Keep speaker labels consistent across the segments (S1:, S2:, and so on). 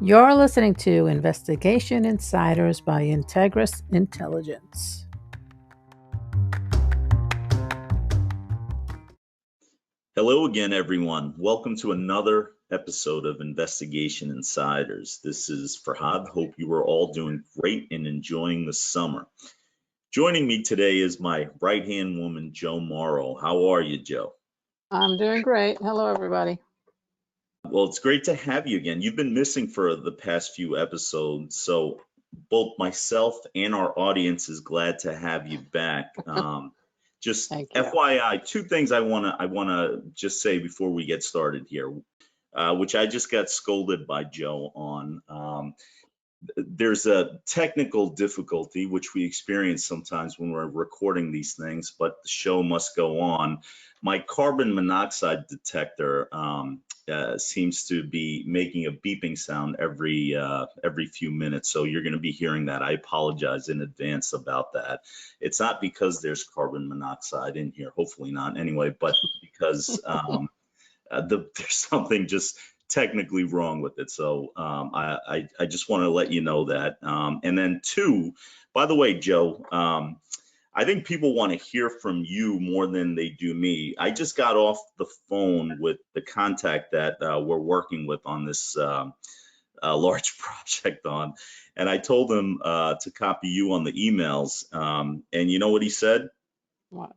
S1: You're listening to Investigation Insiders by Integras Intelligence.
S2: Hello again, everyone. Welcome to another episode of Investigation Insiders. This is Forhad. Hope you are all doing great and enjoying the summer. Joining me today is my right-hand woman, Jo Morrow. How are you, Jo?
S1: I'm doing great. Hello, everybody.
S2: Well, it's great to have you again. You've been missing for the past few episodes, so both myself and our audience is glad to have you back. Just
S1: Thank you.
S2: FYI, two things I wanna just say before we get started here, which I just got scolded by Jo on. There's a technical difficulty which we experience sometimes when we're recording these things, but the show must go on. My carbon monoxide detector seems to be making a beeping sound every few minutes, so you're going to be hearing that. I apologize in advance about that. It's not because there's carbon monoxide in here, hopefully not anyway, but because there's something just technically wrong with it. So I just want to let you know that. And then two, by the way, Jo, I think people want to hear from you more than they do me. I just got off the phone with the contact that we're working with on this large project on, and I told him to copy you on the emails. And you know what he said?
S1: What?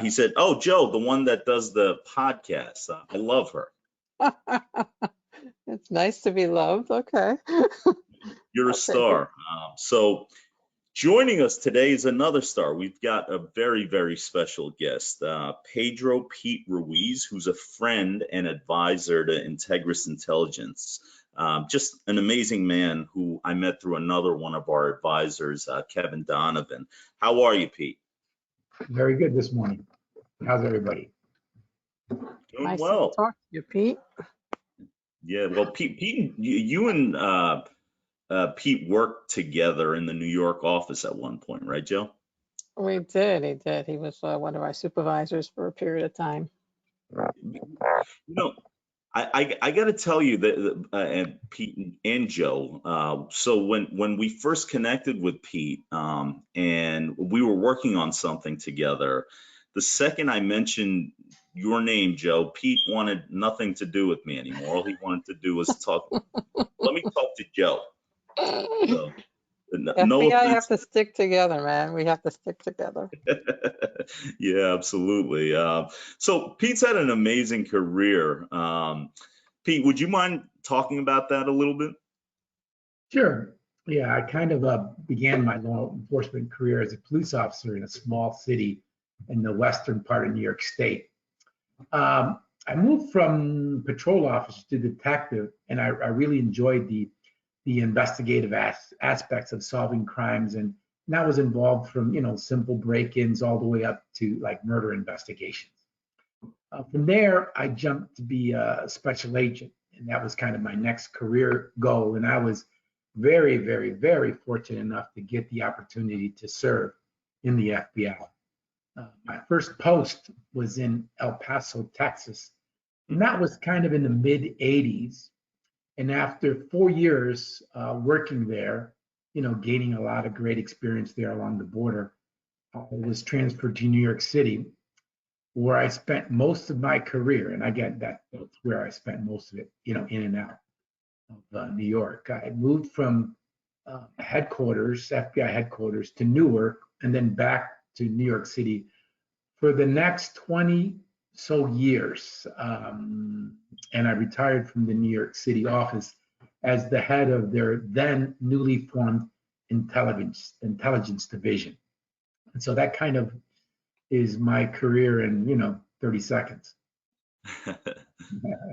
S2: He said, "Oh, Jo, the one that does the podcast. I love her."
S1: It's nice to be loved. Okay.
S2: You're a star. So joining us today is another star. We've got a very, very special guest, Pedro Pete Ruiz, who's a friend and advisor to Integras Intelligence. Just an amazing man who I met through another one of our advisors, Kevin Donovan. How are you, Pete?
S3: Very good this morning. How's everybody?
S2: Doing
S1: Nice
S2: well.
S1: to talk to you, Pete.
S2: Yeah, well, Pete, you and Pete worked together in the New York office at one point, right, Jo?
S1: We did. He did. He was one of our supervisors for a period of time.
S2: You know, I got to tell you that and Pete and Jo. So when we first connected with Pete, and we were working on something together, the second I mentioned your name, Jo, Pete wanted nothing to do with me anymore. All he wanted to do was talk. Let me talk to Jo. So, no
S1: FBI have
S2: offense.
S1: to stick together, man. We have to stick together.
S2: Yeah, absolutely. So Pete's had an amazing career. Pete, would you mind talking about that a little bit?
S3: Sure. Yeah, I kind of began my law enforcement career as a police officer in a small city in the western part of New York State. I moved from patrol officer to detective, and I really enjoyed the investigative aspects of solving crimes, and that was involved from simple break-ins all the way up to like murder investigations. From there, I jumped to be a special agent, and that was kind of my next career goal. And I was very, very, very fortunate enough to get the opportunity to serve in the FBI. My first post was in El Paso, Texas, and that was kind of in the mid 80s. And after 4 years working there, gaining a lot of great experience there along the border, I was transferred to New York City, where I spent most of my career, and I get that's where I spent most of it, in and out of New York. I moved from headquarters, FBI headquarters, to Newark, and then back to New York City for the next 20 so years. And I retired from the New York City office as the head of their then newly formed intelligence division. And so that kind of is my career in 30 seconds.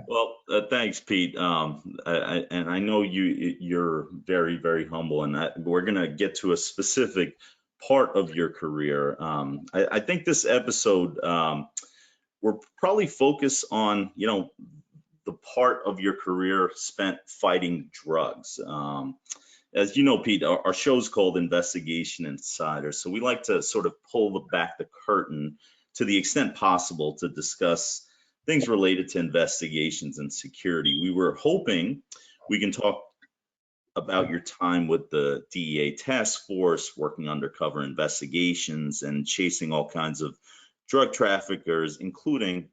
S2: Well, thanks, Pete. And I know you're very, very humble, and we're gonna get to a specific part of your career. I think this episode we're probably focused on the part of your career spent fighting drugs. As you know, Pete, our show's called Investigation Insider, so we like to sort of pull back the curtain to the extent possible to discuss things related to investigations and security. We were hoping we can talk about your time with the DEA task force, working undercover investigations and chasing all kinds of drug traffickers, including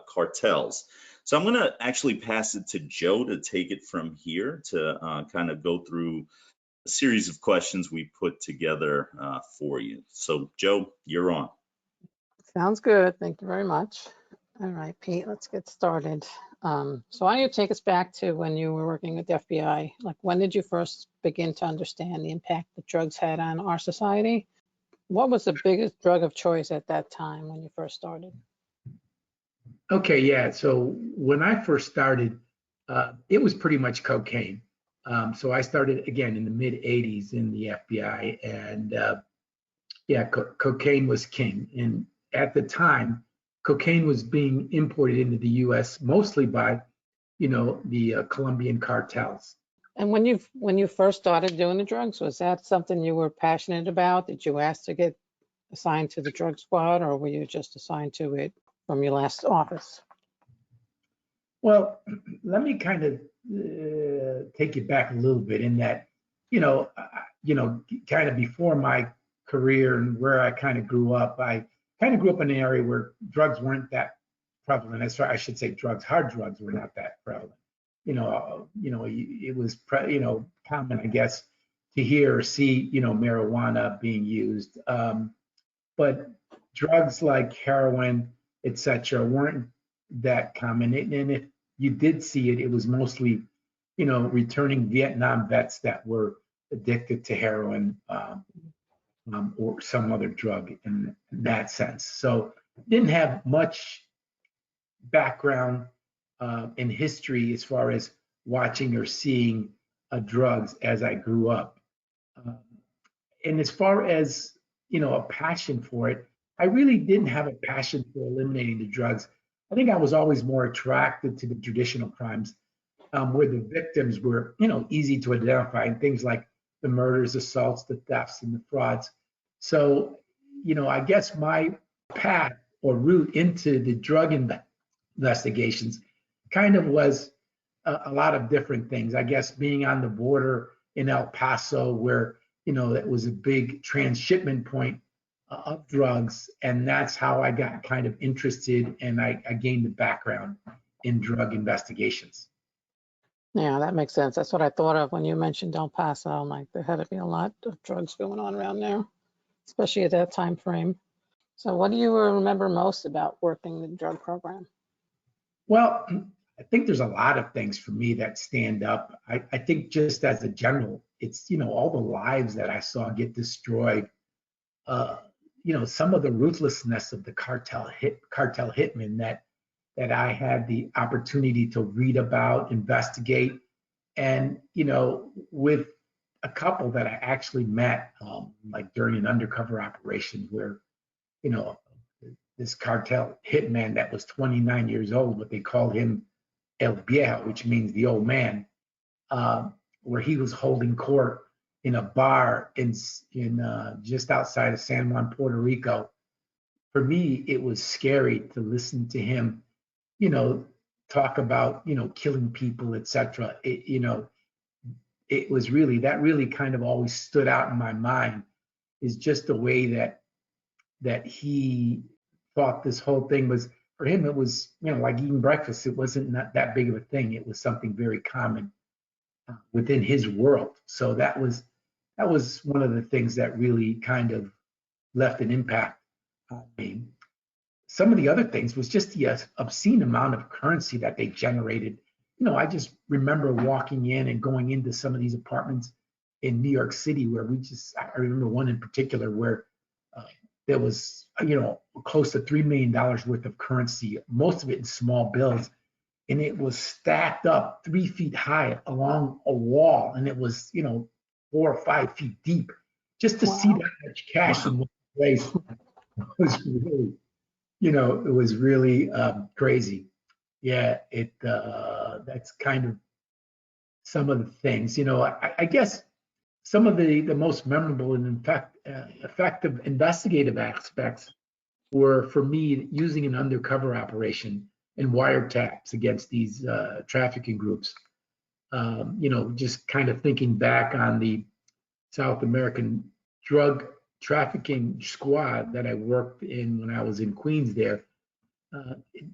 S2: cartels. So I'm going to actually pass it to Joe to take it from here to kind of go through a series of questions we put together for you. So Joe, you're on.
S1: Sounds good. Thank you very much. All right, Pete, let's get started. So why don't you take us back to when you were working with the FBI? Like, when did you first begin to understand the impact that drugs had on our society? What was the biggest drug of choice at that time when you first started?
S3: Okay, yeah. So when I first started, it was pretty much cocaine. So I started again in the mid 80s in the FBI, and yeah, cocaine was king. And at the time, cocaine was being imported into the U.S. mostly by, the Colombian cartels.
S1: And when you first started doing the drugs, was that something you were passionate about? Did you ask to get assigned to the drug squad, or were you just assigned to it from your last office?
S3: Well, let me kind of take you back a little bit in that, kind of before my career and where I kind of grew up, I kind of grew up in an area where drugs weren't that prevalent. As far I should say, hard drugs were not that prevalent. It was common, I guess, to hear or see, marijuana being used, but drugs like heroin, etc., weren't that common. And if you did see it, it was mostly, returning Vietnam vets that were addicted to heroin or some other drug in that sense. So didn't have much background in history as far as watching or seeing drugs as I grew up. And as far as, a passion for it, I really didn't have a passion for eliminating the drugs. I think I was always more attracted to the traditional crimes where the victims were, easy to identify, and things like the murders, assaults, the thefts, and the frauds. So, I guess my path or route into the drug investigations kind of was a lot of different things. I guess being on the border in El Paso, where, it was a big transshipment point of drugs. And that's how I got kind of interested, and I gained the background in drug investigations.
S1: Yeah, that makes sense. That's what I thought of when you mentioned El Paso. I'm like, there had to be a lot of drugs going on around there, especially at that time frame. So what do you remember most about working the drug program?
S3: Well, I think there's a lot of things for me that stand up. I think just as a general, it's, all the lives that I saw get destroyed. Some of the ruthlessness of the cartel hitmen that I had the opportunity to read about, investigate, and with a couple that I actually met, like during an undercover operation where, this cartel hitman that was 29 years old, but they called him El Viejo, which means the old man, where he was holding court in a bar in just outside of San Juan, Puerto Rico. For me, it was scary to listen to him, talk about, killing people, etc. It was really, that really kind of always stood out in my mind, is just the way that he thought this whole thing was. For him, it was, like eating breakfast. It wasn't not that big of a thing. It was something very common within his world. So that was one of the things that really kind of left an impact on me. Some of the other things was just the obscene amount of currency that they generated. I just remember walking in and going into some of these apartments in New York City where I remember one in particular where there was, close to $3 million worth of currency, most of it in small bills. And it was stacked up 3 feet high along a wall. And it was, 4 or 5 feet deep. Just to see that much cash in one place was really, it was really crazy. Yeah, that's kind of some of the things. I guess some of the most memorable and effective investigative aspects were, for me, using an undercover operation and wiretaps against these trafficking groups. just kind of thinking back on the South American drug trafficking squad that I worked in when I was in Queens there.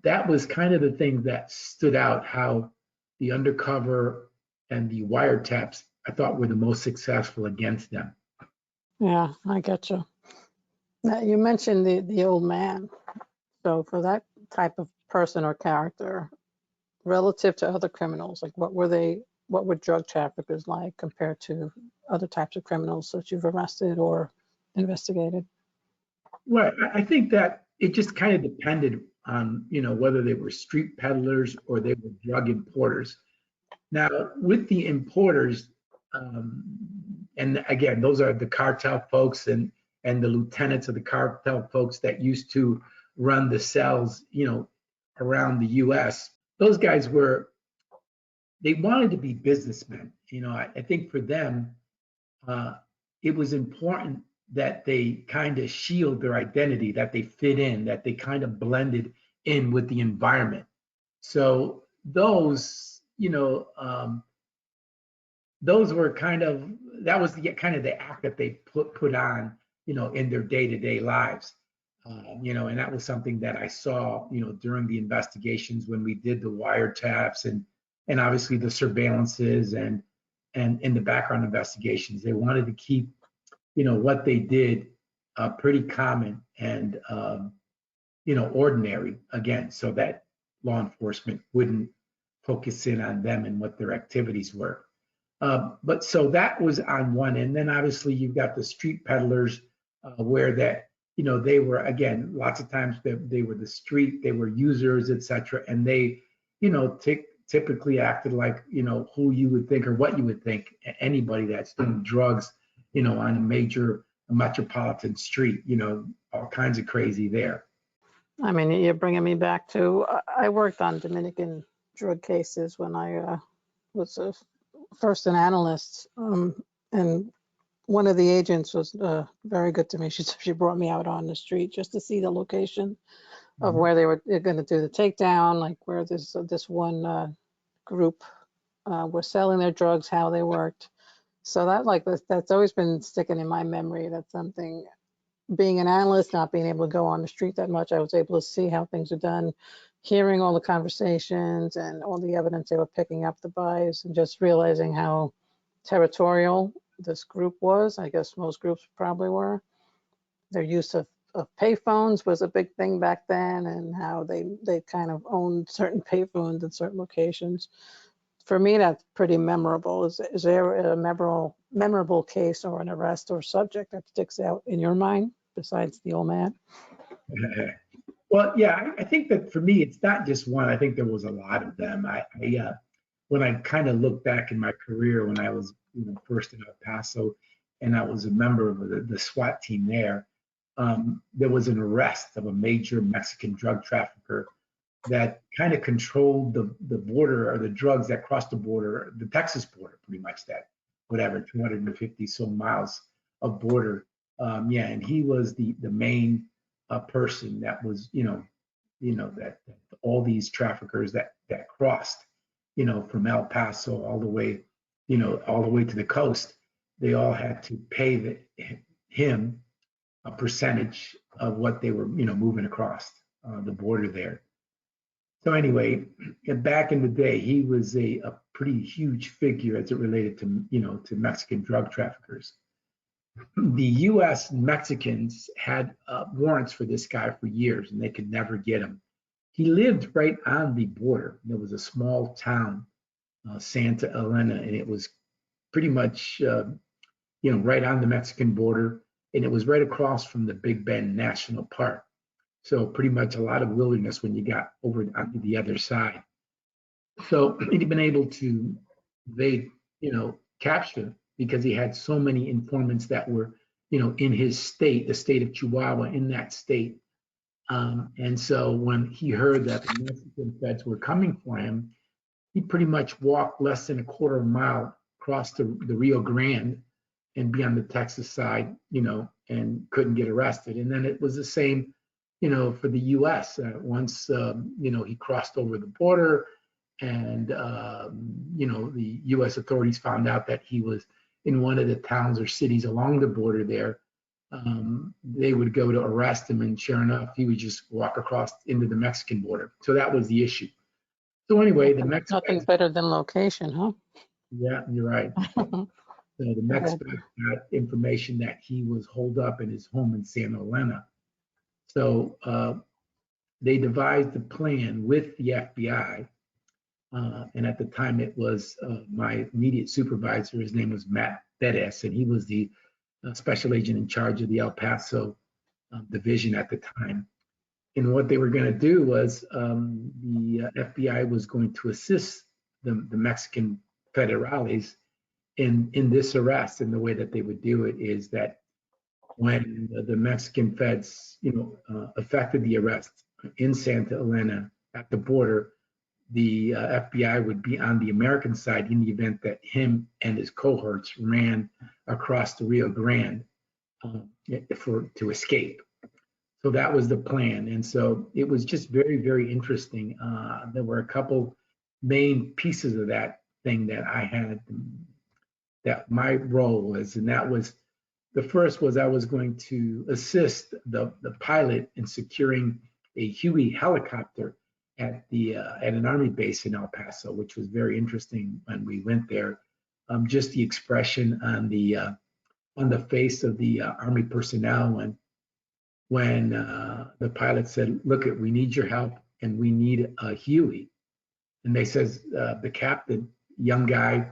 S3: That was kind of the thing that stood out, how the undercover and the wiretaps, I thought, were the most successful against them.
S1: Yeah, I get you. Now, you mentioned the old man. So for that type of person or character, relative to other criminals, like what were drug traffickers like compared to other types of criminals that you've arrested or investigated?
S3: Right. I think that it just kind of depended on, whether they were street peddlers or they were drug importers. Now, with the importers, and again, those are the cartel folks and the lieutenants of the cartel folks that used to run the cells, around the U.S. Those guys they wanted to be businessmen. I think for them, it was important that they kind of shield their identity, that they fit in, that they kind of blended in with the environment. So those were that was the act that they put on, in their day-to-day lives. And that was something that I saw, during the investigations when we did the wiretaps and obviously the surveillances and in the background investigations. They wanted to keep, what they did pretty common and, ordinary, again, so that law enforcement wouldn't focus in on them and what their activities were. But so that was on one end. Then obviously you've got the street peddlers, where that, they were, again, lots of times they were the street, they were users, etc. And they, typically acted like, who you would think or what you would think, anybody that's doing drugs, on a major metropolitan street, all kinds of crazy there.
S1: I mean, you're bringing me back to, I worked on Dominican drug cases when I was first an analyst. And one of the agents was very good to me. She brought me out on the street just to see the location of where they were going to do the takedown, like where this one group was selling their drugs, how they worked. So that's always been sticking in my memory. That's something, being an analyst, not being able to go on the street that much, I was able to see how things are done, hearing all the conversations and all the evidence they were picking up the buys, and just realizing how territorial this group was. I guess most groups probably were. Their use of payphones was a big thing back then, and how they kind of owned certain payphones in certain locations. For me, that's pretty memorable. Is there a memorable case or an arrest or subject that sticks out in your mind besides the old man?
S3: Well, yeah, I think that for me, it's not just one. I think there was a lot of them. When I kind of look back in my career, when I was first in El Paso, and I was a member of the SWAT team there, there was an arrest of a major Mexican drug trafficker that kind of controlled the border, or the drugs that crossed the border, the Texas border, pretty much, that whatever 250 some miles of border. And he was the main person that was, that all these traffickers that crossed, from El Paso all the way, all the way to the coast, they all had to pay him a percentage of what they were, moving across the border there. So anyway, back in the day, he was a pretty huge figure as it related to, to Mexican drug traffickers. The U.S. Mexicans had warrants for this guy for years, and they could never get him. He lived right on the border. There was a small town, Santa Elena, and it was pretty much, right on the Mexican border, and it was right across from the Big Bend National Park. So pretty much a lot of wilderness when you got over onto the other side. So he'd been able to evade, capture, because he had so many informants that were, in his state, the state of Chihuahua, in that state. And so when he heard that the Mexican feds were coming for him, he pretty much walked less than a quarter of a mile across the Rio Grande and be on the Texas side, and couldn't get arrested. And then it was the same, for the U.S. Once, he crossed over the border, And, the U.S. authorities found out that he was in one of the towns or cities along the border there. They would go to arrest him, and sure enough, he would just walk across into the Mexican border. So that was the issue. So anyway, the
S1: Nothing
S3: Mexicans,
S1: better than location, huh?
S3: yeah, you're right. So the Mexicans got information that he was holed up in his home in Santa Elena. So they devised a plan with the FBI. And at the time, it was my immediate supervisor. His name was Matt Bedes, and he was the special agent in charge of the El Paso division at the time. And what they were going to do was the FBI was going to assist the Mexican federales in this arrest. And the way that they would do it is that when the Mexican feds, effected the arrest in Santa Elena at the border, the FBI would be on the American side in the event that him and his cohorts ran across the Rio Grande to escape. So that was the plan. And so it was just very, very interesting. There were a couple main pieces of that thing that I had, that my role was, and that was, the first was I was going to assist the pilot in securing a Huey helicopter at an Army base in El Paso, which was very interesting when we went there. Just the expression on the face of the Army personnel when the pilot said, "Look, we need your help, and we need a Huey." And they says the captain, young guy,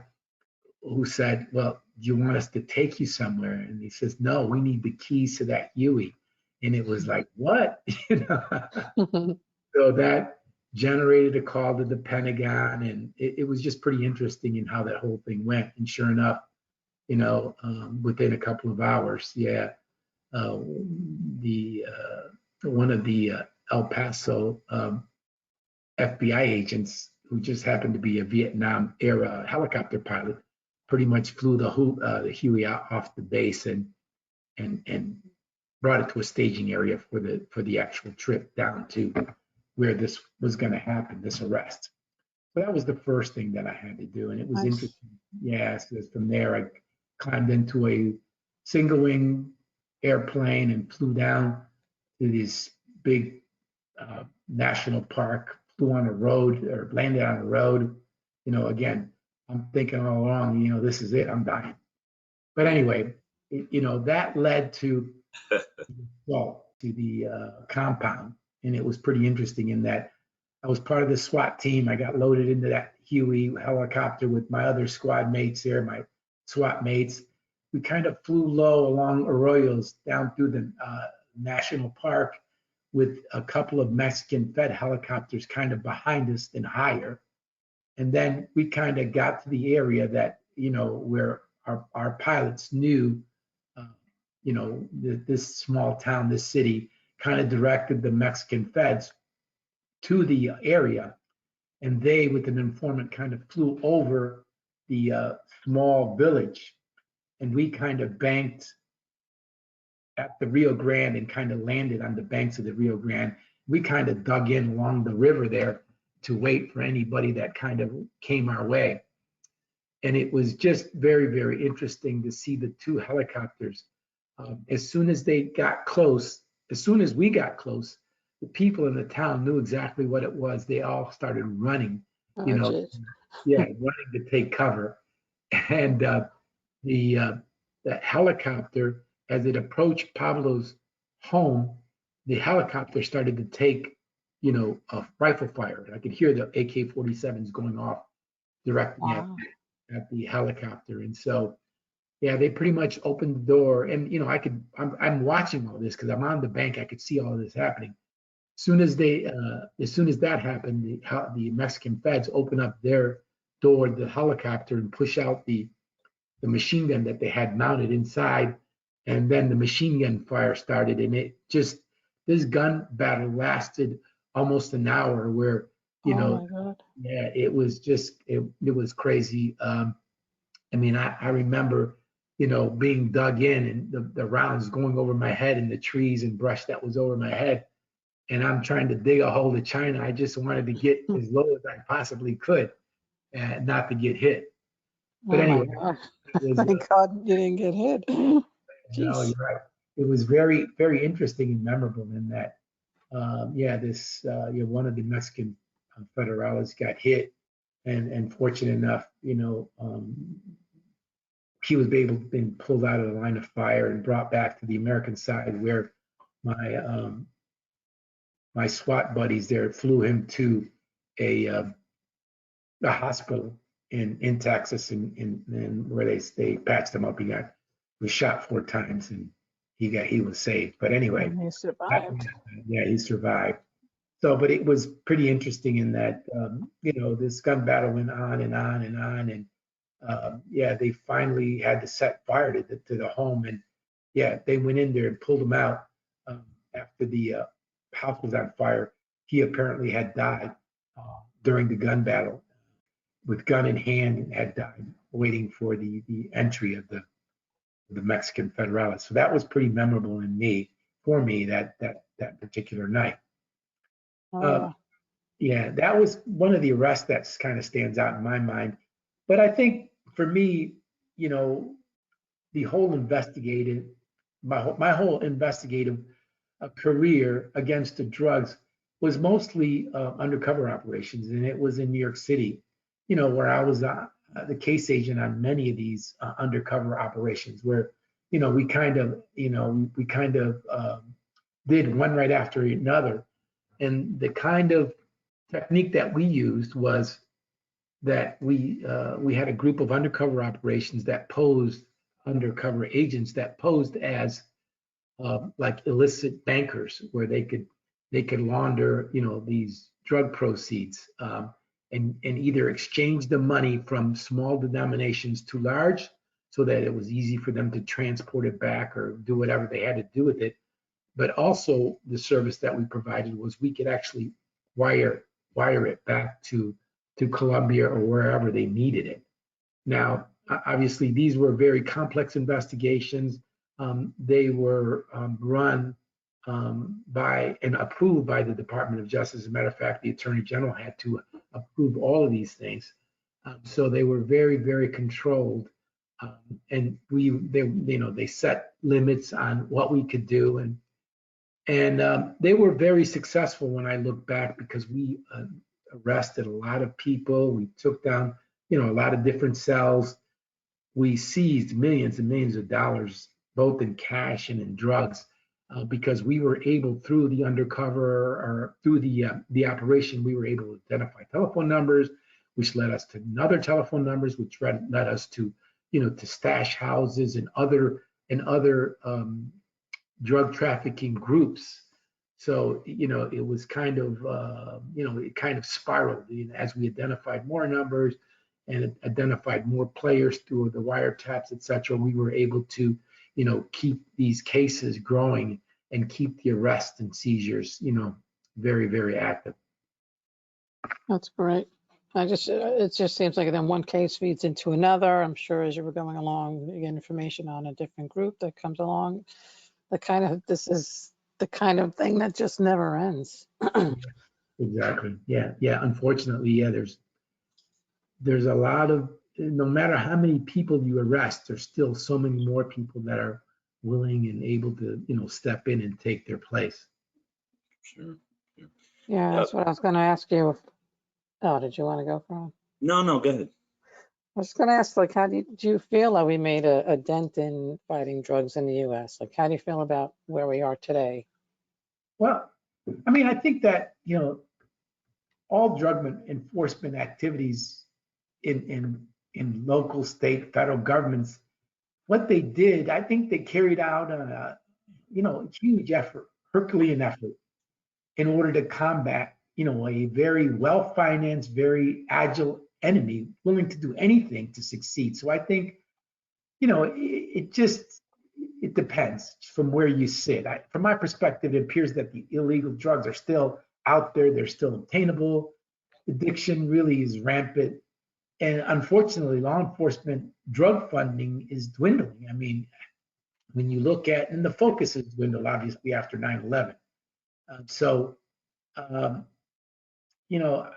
S3: who said, "Well, do you want us to take you somewhere?" And he says, "No, we need the keys to that Huey." And it was like, what? So that generated a call to the Pentagon, and it was just pretty interesting in how that whole thing went. And sure enough, within a couple of hours, one of the El Paso FBI agents, who just happened to be a Vietnam era helicopter pilot, pretty much flew the Huey out off the base and brought it to a staging area for the actual trip down to where this was going to happen, this arrest. So that was the first thing that I had to do, and it was interesting. Yes, because from there I climbed into a single wing airplane and flew down to this big national park, flew on a road or landed on a road. Again, I'm thinking all along, this is it, I'm dying. But anyway, that led to the compound. And it was pretty interesting in that I was part of the SWAT team. I got loaded into that Huey helicopter with my other squad mates there, my SWAT mates. We kind of flew low along arroyos down through the national park with a couple of Mexican Fed helicopters kind of behind us and higher. And then we kind of got to the area that, where our pilots knew, this small town, this city, kind of directed the Mexican feds to the area. And they, with an informant, kind of flew over the small village. And we kind of banked at the Rio Grande and kind of landed on the banks of the Rio Grande. We kind of dug in along the river there to wait for anybody that kind of came our way. And it was just very, very interesting to see the two helicopters. As soon as we got close, the people in the town knew exactly what it was. They all started running, running to take cover. And the helicopter, as it approached Pablo's home, the helicopter started to take, a rifle fire. I could hear the AK-47s going off directly at the helicopter. And so, they pretty much opened the door. And, I'm watching all this because I'm on the bank. I could see all of this happening. As soon as that happened, the Mexican feds open up their door, the helicopter, and push out the machine gun that they had mounted inside. And then the machine gun fire started, and this gun battle lasted almost an hour where, it was just, it was crazy. I remember, being dug in and the rounds going over my head and the trees and brush that was over my head. and I'm trying to dig a hole to China. I just wanted to get as low as I possibly could and not to get hit. But
S1: Oh my
S3: anyway,
S1: God.
S3: it was,
S1: Thank God you didn't get hit.
S3: no,
S1: Jeez.
S3: you're right. It was very, very interesting and memorable in that, one of the Mexican federales got hit, and fortunate enough, he was able to be pulled out of the line of fire and brought back to the American side where my SWAT buddies there flew him to a hospital in Texas, and where they patched him up. He was shot 4 times, and he was saved. But anyway,
S1: And he survived.
S3: yeah, he survived. So, but it was pretty interesting in that this gun battle went on and on and on, and yeah, they finally had to set fire to the home, and yeah, they went in there and pulled him out after the house was on fire. He apparently had died during the gun battle with gun in hand, and had died waiting for the entry of the Mexican federales. So that was pretty memorable for me that particular night.
S1: Oh,
S3: Yeah, that was one of the arrests that kind of stands out in my mind. But I think for me, you know, the whole investigative, my whole investigative career against the drugs was mostly undercover operations, and it was in New York City, where I was the case agent on many of these undercover operations, where we kind of did one right after another, and the kind of technique that we used was that we had a group of undercover operations that posed undercover agents that posed as like illicit bankers, where they could launder these drug proceeds, and either exchange the money from small denominations to large, so that it was easy for them to transport it back or do whatever they had to do with it. But also the service that we provided was we could actually wire it back to Colombia or wherever they needed it. Now, obviously, these were very complex investigations. They were run by and approved by the Department of Justice. As a matter of fact, the Attorney General had to approve all of these things. So they were very, very controlled, and they set limits on what we could do, and they were very successful when I look back, because we arrested a lot of people. We took down, a lot of different cells. We seized millions and millions of dollars, both in cash and in drugs, because we were able, through the undercover or through the operation, we were able to identify telephone numbers, which led us to other telephone numbers, which led us to, to stash houses and other drug trafficking groups. So, it was kind of, it kind of spiraled as we identified more numbers and identified more players through the wiretaps, et cetera. We were able to, keep these cases growing and keep the arrests and seizures, very, very active.
S1: that's great. It just seems like then one case feeds into another. I'm sure as you were going along, you get information on a different group that comes along. This is the kind of thing that just never ends.
S3: Exactly. Yeah. Unfortunately, yeah, there's a lot of, no matter how many people you arrest, there's still so many more people that are willing and able to, step in and take their place.
S2: Sure.
S1: Yeah, that's what I was going to ask you. Oh, did you want to go from?
S2: No, go ahead.
S1: I was going to ask, like, do you feel that we made a dent in fighting drugs in the U.S.? Like, how do you feel about where we are today?
S3: Well, I mean, I think that, all drug enforcement activities in local, state, federal governments, what they did, I think they carried out a, huge effort, Herculean effort, in order to combat, a very well-financed, very agile enemy willing to do anything to succeed. So I think, it depends from where you sit. From my perspective, it appears that the illegal drugs are still out there. They're still obtainable. Addiction really is rampant. And unfortunately, law enforcement drug funding is dwindling. I mean, when you look at, and the focus has dwindled obviously after 9/11, So, um, you know,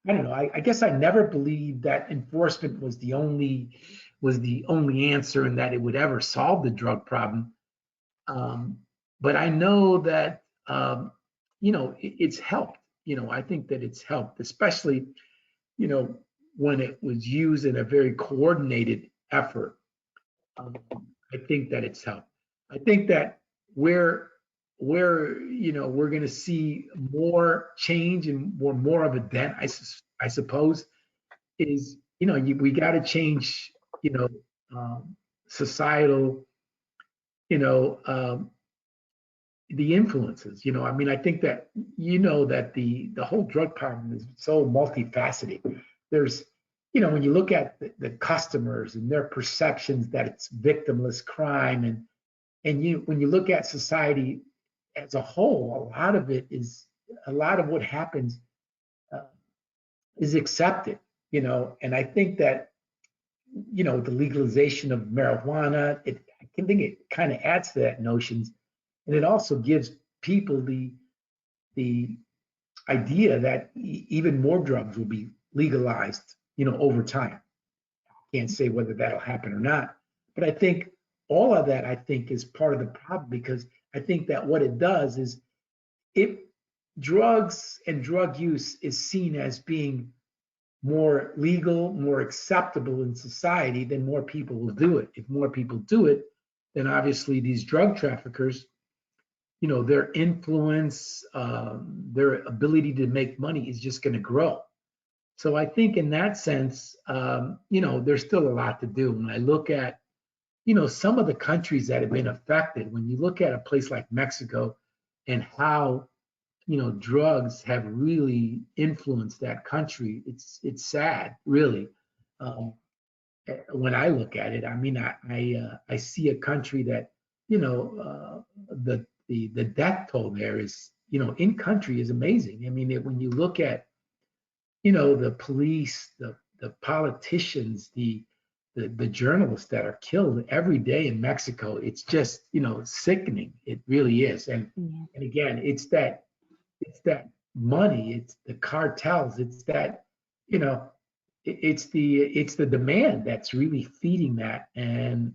S3: I don't know. I guess I never believed that enforcement was the only answer and that it would ever solve the drug problem. Um, but I know that it's helped. I think that it's helped, especially you know when it was used in a very coordinated effort. Um, I think that it's helped. I think that where we're going to see more change and more of a dent, I suppose, is we got to change you know societal you know the influences. I mean, I think that that the whole drug problem is so multifaceted. There's when you look at the customers and their perceptions that it's victimless crime, and when you look at society as a whole, a lot of what happens uh, is accepted. And I think that the legalization of marijuana, I think it kind of adds to that notions, and it also gives people the idea that even more drugs will be legalized, over time. Can't say whether that'll happen or not, but I think all of that, I think, is part of the problem, because I think that what it does is, if drugs and drug use is seen as being more legal, more acceptable in society, then more people will do it. If more people do it, then obviously these drug traffickers, their influence, their ability to make money is just going to grow. So I think in that sense, there's still a lot to do. When I look at, some of the countries that have been affected, when you look at a place like Mexico and how, drugs have really influenced that country, it's sad, really. Um, when I look at it, I mean, I see a country that, the death toll there is, in country is amazing. I mean, when you look at, the police, the politicians, the journalists that are killed every day in Mexico, it's just, sickening. It really is. And again, it's that money, it's the cartels, it's that, it's the demand that's really feeding that. And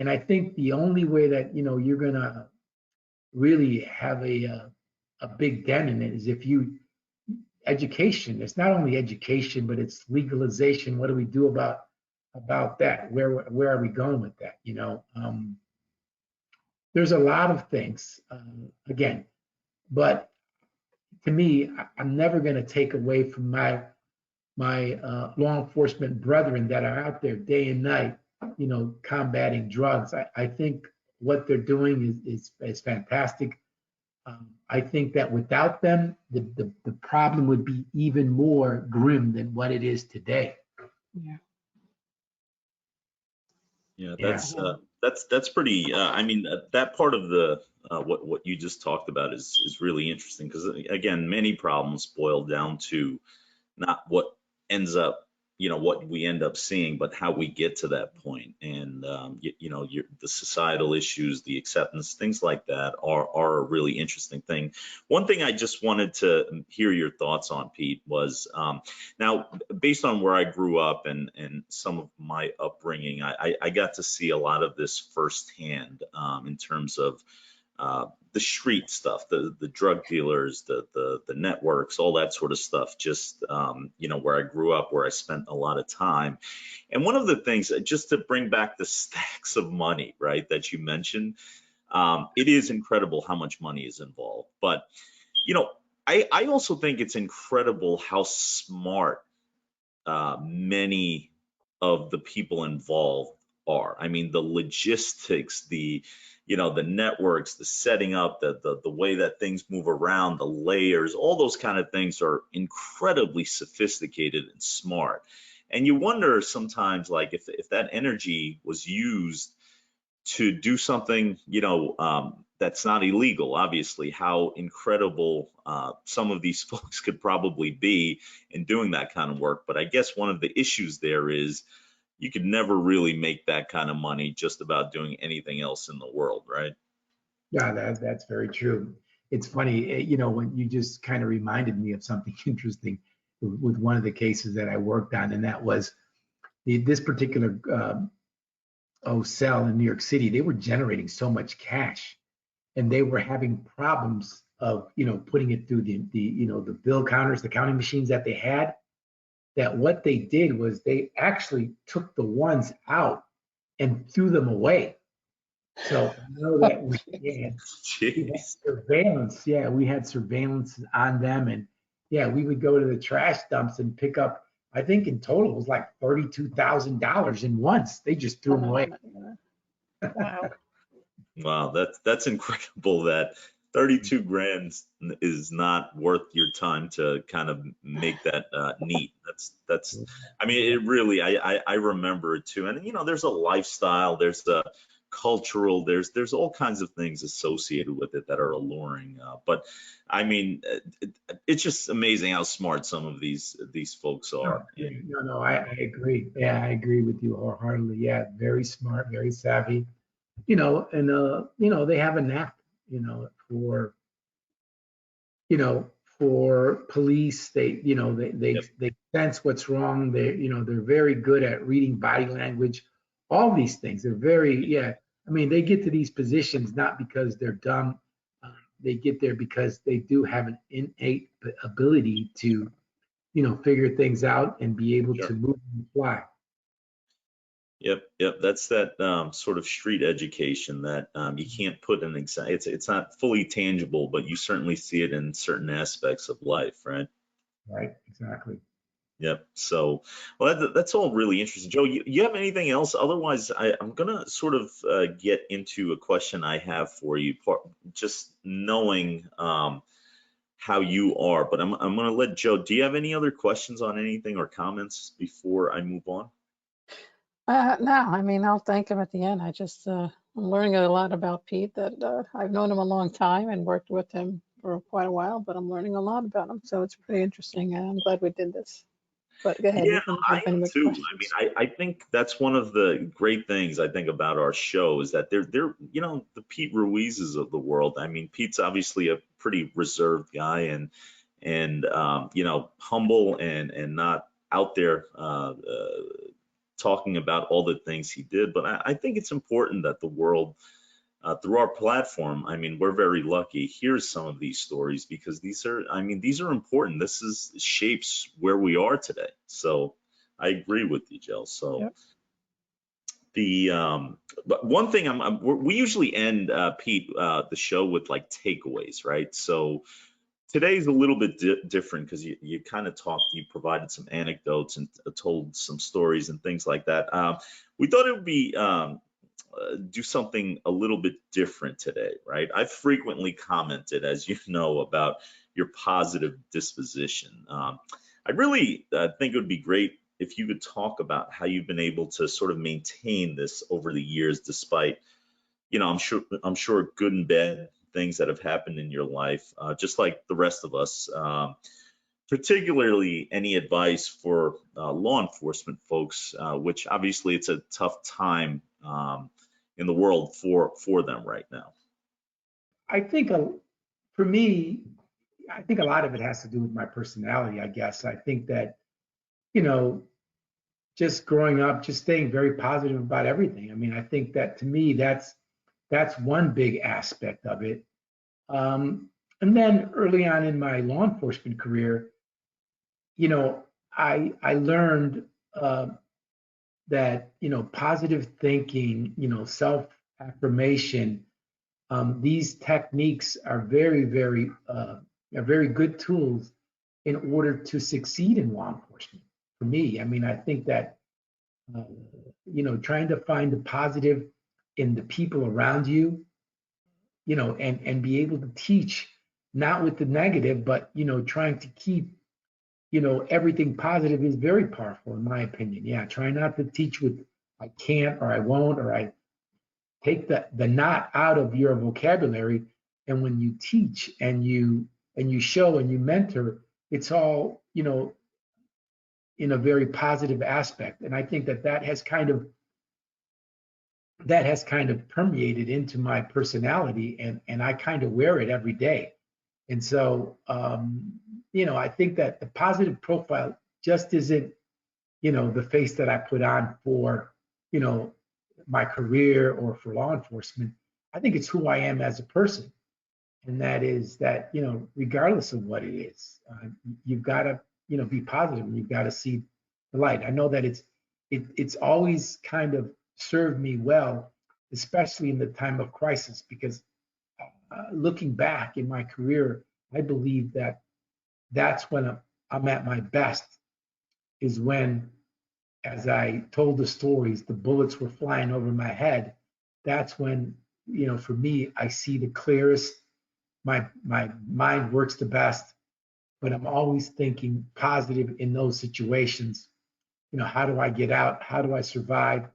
S3: I think the only way that you're gonna really have a big dent in it is if you education. It's not only education, but it's legalization. What do we do about that? Where are we going with that? There's a lot of things, again, but to me, I'm never going to take away from my law enforcement brethren that are out there day and night, combating drugs. I think what they're doing is fantastic. I think that without them, the problem would be even more grim than what it is today.
S1: Yeah.
S2: Yeah,
S3: Yeah.
S2: that's pretty. I mean, that part of the what you just talked about is really interesting, because again, many problems boil down to not what ends up, what we end up seeing, but how we get to that point. And the societal issues, the acceptance, things like that are a really interesting thing. One thing I just wanted to hear your thoughts on, Pete, was now, based on where I grew up and some of my upbringing, I got to see a lot of this firsthand, in terms of the street stuff, the drug dealers, the networks, all that sort of stuff. Just where I grew up, where I spent a lot of time. And one of the things, just to bring back the stacks of money, right, that you mentioned, it is incredible how much money is involved. But I also think it's incredible how smart many of the people involved are. I mean, the logistics, the networks, the setting up, the way that things move around, the layers, all those kind of things are incredibly sophisticated and smart. And you wonder sometimes, like, if that energy was used to do something, that's not illegal, obviously, how incredible some of these folks could probably be in doing that kind of work. But I guess one of the issues there is you could never really make that kind of money just about doing anything else in the world, right?
S3: Yeah, that's very true. it's funny, when you just kind of reminded me of something interesting with one of the cases that I worked on, and that was this particular cell in New York City. They were generating so much cash, and they were having problems of putting it through the bill counters, the counting machines that they had. That what they did was they actually took the ones out and threw them away. So I know that we had
S2: Jeez.
S3: surveillance. Yeah, we had surveillance on them, and yeah, we would go to the trash dumps and pick up. I think in total it was like $32,000 in once. They just threw them away.
S1: Wow.
S2: Wow, that's incredible that 32 grand is not worth your time to kind of make that neat. That's I mean, it really, I remember it too. And there's a lifestyle, there's a cultural, there's all kinds of things associated with it that are alluring. But I mean, it's just amazing how smart some of these folks are.
S3: No, I agree. Yeah, I agree with you wholeheartedly. Yeah, very smart, very savvy. And they have a knack, for for police. They sense what's wrong. They're very good at reading body language. All these things. They're very, yeah. I mean, they get to these positions not because they're dumb. They get there because they do have an innate ability to, figure things out and be able
S2: Sure.
S3: to move and fly.
S2: Yep. That's that sort of street education that you can't put in exact. It's not fully tangible, but you certainly see it in certain aspects of life, right?
S3: Right. Exactly.
S2: Yep. So, well, that's all really interesting. Joe, you have anything else? Otherwise, I'm gonna sort of get into a question I have for you, just knowing how you are. But I'm gonna let Joe. Do you have any other questions on anything or comments before I move on?
S1: No, I mean, I'll thank him at the end. I'm learning a lot about Pete that I've known him a long time and worked with him for quite a while, but I'm learning a lot about him. So it's pretty interesting, and I'm glad we did this. But go ahead,
S2: Yeah,
S1: you can
S2: I
S1: jump in
S2: am
S1: with
S2: too. I
S1: questions.
S2: mean, I think that's one of the great things I think about our show is that they're the Pete Ruizes of the world. I mean, Pete's obviously a pretty reserved guy and humble and not out there talking about all the things he did. But I think it's important that the world through our platform, I mean, we're very lucky. Here's some of these stories because these are important. This is shapes where we are today. So I agree with you, Jill. So
S1: Yep.
S2: but one thing we usually end Pete the show with like takeaways, right? So today's a little bit different because you kind of you provided some anecdotes and told some stories and things like that. We thought it would be do something a little bit different today, right? I've frequently commented, as you know, about your positive disposition. I really think it would be great if you could talk about how you've been able to sort of maintain this over the years, despite, I'm sure good and bad things that have happened in your life, just like the rest of us. Particularly any advice for law enforcement folks, which obviously it's a tough time in the world for them right now.
S3: I think for me, I think a lot of it has to do with my personality, I guess. I think that, you know, just growing up, just staying very positive about everything. I mean, I think that to me, that's one big aspect of it. And then early on in my law enforcement career, you know, I learned that, positive thinking, self affirmation, these techniques are very good tools in order to succeed in law enforcement. For me, I mean, I think that uh, trying to find the positive in the people around you, and be able to teach not with the negative, but trying to keep everything positive is very powerful in my opinion. Yeah, try not to teach with I can't or I won't or I take the not out of your vocabulary, and when you teach and you show and you mentor, it's all in a very positive aspect. And I think that has kind of permeated into my personality, and I kind of wear it every day. And so, I think that the positive profile just isn't, the face that I put on for, my career or for law enforcement. I think it's who I am as a person. And that is that, regardless of what it is, you've got to, be positive, and you've got to see the light. I know that it's always kind of served me well, especially in the time of crisis, because looking back in my career, I believe that that's when I'm at my best, is when, as I told the stories, the bullets were flying over my head. That's when, for me, I see the clearest. My mind works the best, but I'm always thinking positive in those situations. How do I get out? How do I survive?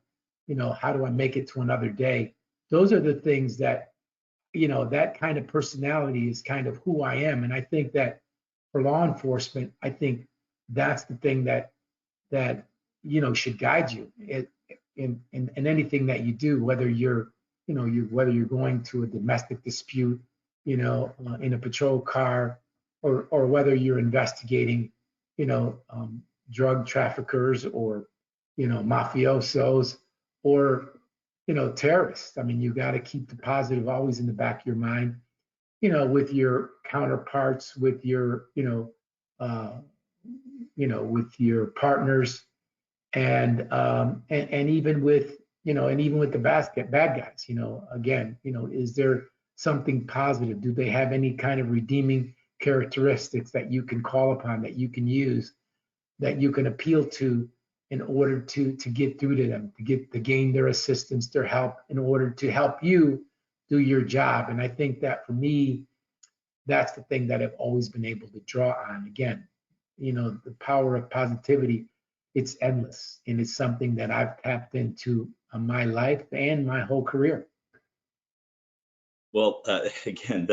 S3: How do I make it to another day? Those are the things that, that kind of personality is kind of who I am. And I think that for law enforcement, I think that's the thing that should guide you in anything that you do, whether you're whether you're going to a domestic dispute, in a patrol car, or whether you're investigating, drug traffickers, or mafiosos, or terrorists. I mean, you got to keep the positive always in the back of your mind, with your counterparts, with your with your partners, and even with the bad guys. Again, is there something positive? Do they have any kind of redeeming characteristics that you can call upon, that you can use, that you can appeal to, in order to get through to them, to gain their assistance, their help, in order to help you do your job? And I think that for me, that's the thing that I've always been able to draw on. Again, the power of positivity, it's endless, and it's something that I've tapped into my life and my whole career.
S2: Well, again,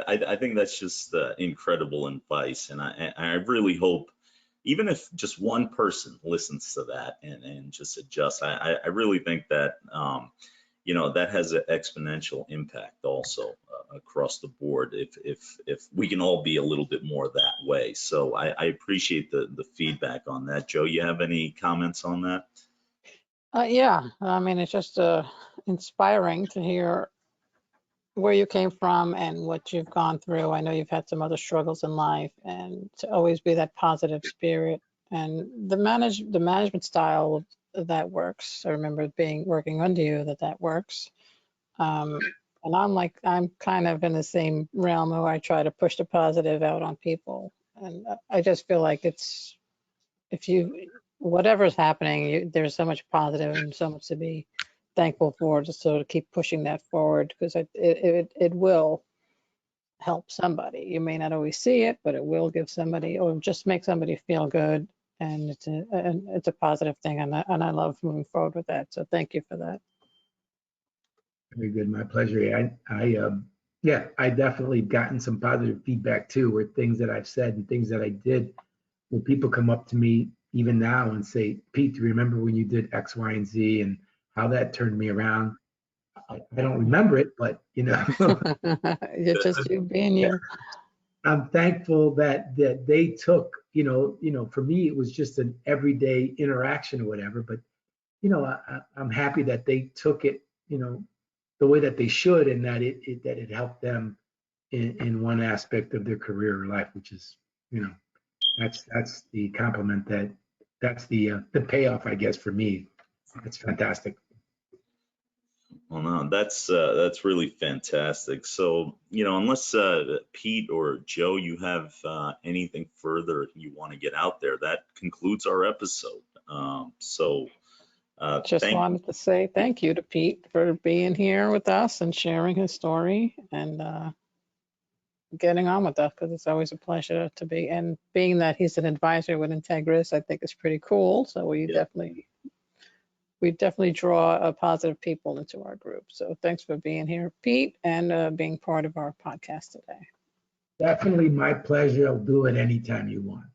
S2: I think that's just incredible advice, and I really hope, even if just one person listens to that and just adjusts, I really think that that has an exponential impact also across the board. If we can all be a little bit more that way, so I appreciate the feedback on that. Joe, you have any comments on that?
S1: Yeah, I mean, it's just inspiring to hear where you came from and what you've gone through. I know you've had some other struggles in life, and to always be that positive spirit, and the management style that works. I remember working under you, that works. And I'm kind of in the same realm where I try to push the positive out on people. And I just feel like whatever's happening, there's so much positive and so much to be thankful for, just so to keep pushing that forward, because it will help somebody. You may not always see it, but it will give somebody, or just make somebody feel good. And it's a positive thing. And I love moving forward with that. So thank you for that.
S3: Very good. My pleasure. I definitely gotten some positive feedback too, with things that I've said and things that I did. When people come up to me even now and say, "Pete, do you remember when you did X, Y, and Z, and how that turned me around?" I don't remember it, but
S1: You're just you being you.
S3: I'm thankful that they took, for me, it was just an everyday interaction or whatever, but I'm happy that they took it, the way that they should, and that it helped them in one aspect of their career or life, which is, that's the compliment, that's the payoff, I guess, for me. It's fantastic.
S2: Well, no, that's really fantastic. So, unless Pete or Joe, you have anything further you want to get out there, that concludes our episode.
S1: Just wanted to say thank you to Pete for being here with us and sharing his story, and getting on with us, because it's always a pleasure to be. And being that he's an advisor with Integras, I think it's pretty cool. So we definitely draw positive people into our group. So thanks for being here, Pete, and being part of our podcast today.
S3: Definitely my pleasure. I'll do it anytime you want.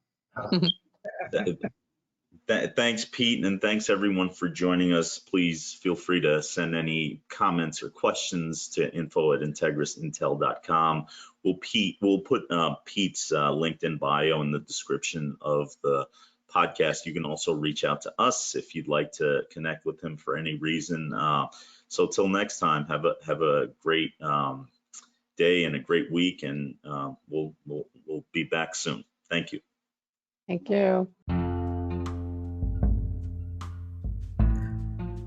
S2: Thanks, Pete, and thanks everyone for joining us. Please feel free to send any comments or questions to info@integrasintel.com. We'll put Pete's LinkedIn bio in the description of the podcast. You can also reach out to us if you'd like to connect with him for any reason. So till next time, have a great day and a great week, and we'll be back soon. Thank you.
S1: Thank you.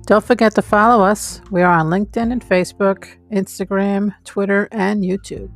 S1: Don't forget to follow us. We are on LinkedIn and Facebook, Instagram, Twitter, and YouTube.